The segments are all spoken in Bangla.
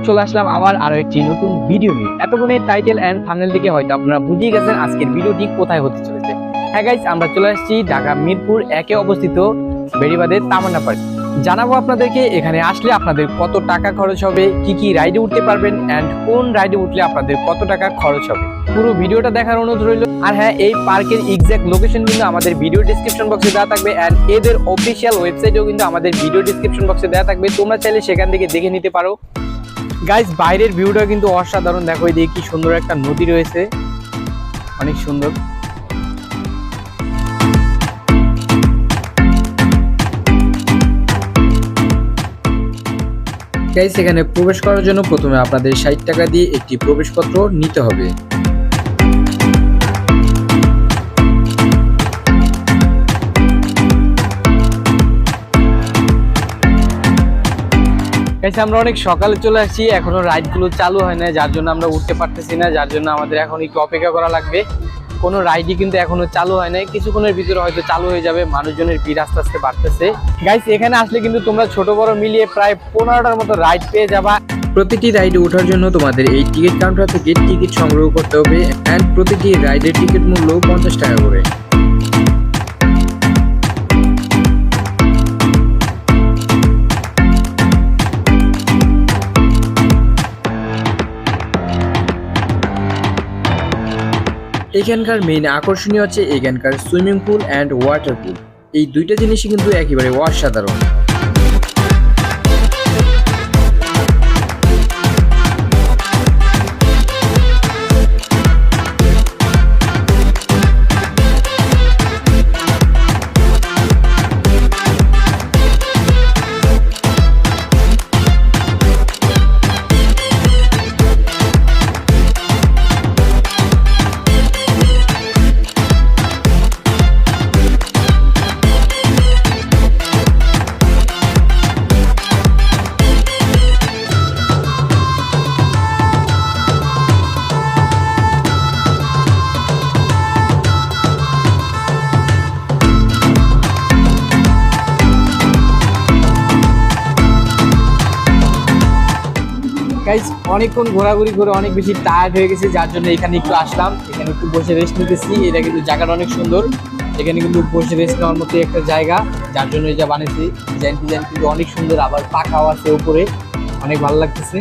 চলে আসলাম আবার আরো একটি নতুন ভিডিও নিয়ে। এতক্ষণে টাইটেল এন্ড থাম্বনেল থেকে হয়তো আপনারা বুঝিয়ে গেছেন আজকের ভিডিওটি কোথায় হতে চলেছে। হ্যাঁ গাইস, আমরা চলে আসছি ঢাকা মিরপুর 1-এ অবস্থিত বেড়িবাঁধের তামান্না পার্ক। জানাবো আপনাদেরকে এখানে আসলে আপনাদের কত টাকা খরচ হবে, কি কি রাইডে উঠতে পারবেন এন্ড কোন রাইডে উঠলে আপনাদের কত টাকা খরচ হবে। পুরো ভিডিওটা দেখার অনুরোধ রইল। আর হ্যাঁ, এই পার্কের এক্সাক্ট লোকেশন কিন্তু আমাদের ভিডিও ডেসক্রিপশন বক্সে দেওয়া থাকবে এন্ড এদের অফিসিয়াল ওয়েবসাইটেও কিন্তু আমাদের ভিডিও ডেসক্রিপশন বক্সে দেওয়া থাকবে, তোমরা চাইলে সেখান থেকে দেখে নিতে পারো। গাইস, বাইরের ভিউটা কিন্তু অসাধারণ। দেখো এই দিকে কি সুন্দর একটা নদী রয়েছে, অনেক সুন্দর। গাইস, এখানে প্রবেশ করার জন্য প্রথমে আপনাদের 60 টাকা দিয়ে একটি প্রবেশপত্র নিতে হবে। গাইস, আমরা অনেক সকালে চলে আসছি, এখনো রাইড গুলো চালু হয় না, যার জন্য আমরা উঠতে পারতেছি না, যার জন্য আমাদের এখন একটু অপেক্ষা করা লাগবে। কোনো রাইডই কিন্তু এখনো চালু হয় নাই, কিছুক্ষণের ভিতরে হয়তো চালু হয়ে যাবে। মানুষজনের ভিড় আস্তে আস্তে বাড়তেছে। গাইস, এখানে আসলে কিন্তু তোমরা ছোট বড় মিলিয়ে প্রায় 15টার মতো রাইড পেয়ে যাবা। প্রতিটি রাইডে ওঠার জন্য তোমাদের এই টিকিট কাউন্টার থেকে টিকিট সংগ্রহ করতে হবে এন্ড প্রতিটি রাইডের টিকিট মূল্য 50 টাকা করে। এখানকার মেইন আকর্ষণীয় হচ্ছে এখানকার সুইমিং পুল অ্যান্ড ওয়াটার পুল। এই দুইটা জিনিসই কিন্তু একেবারে অসাধারণ। গাইস, অনেকক্ষণ ঘোরাঘুরি করে অনেক বেশি টায়ার্ড হয়ে গেছি, যার জন্য এখানে একটু আসলাম। এখানে একটু বসে রেস্ট নিতেছি। এটা কিন্তু জায়গাটা অনেক সুন্দর, এখানে কিন্তু বসে রেস্ট নেওয়ার মতো একটা জায়গা, যার জন্য এটা বানিয়েছি। ডিজাইন কিন্তু অনেক সুন্দর, আবার পাখাও আছে উপরে, অনেক ভালো লাগতেছে।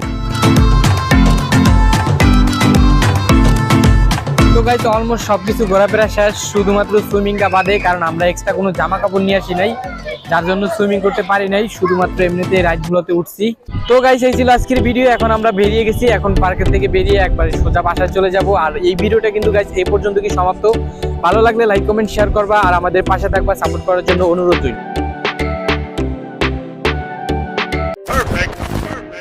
তো গাইস, অলমোস্ট সবকিছু ঘোরাফেরা শেষ, শুধুমাত্র সুইমিংটা বাদে, কারণ আমরা এক্সট্রা কোনো জামা কাপড় নিয়ে আসি নাই, যার জন্য সুইমিং করতে পারি নাই, শুধুমাত্র এমনিতে রাইডগুলোতে উঠছি। তো গাইস, এই ছিল আজকের ভিডিও। এখন আমরা বেরিয়ে গেছি, এখন পার্কের থেকে বেরিয়ে একবার সোজা বাসায় চলে যাব। আর এই ভিডিওটা কিন্তু গাইস এই পর্যন্ত কি সমাপ্ত। ভালো লাগলে লাইক কমেন্ট শেয়ার করবা আর আমাদের পাশে থাকবা, সাপোর্ট করার জন্য অনুরোধ রইল।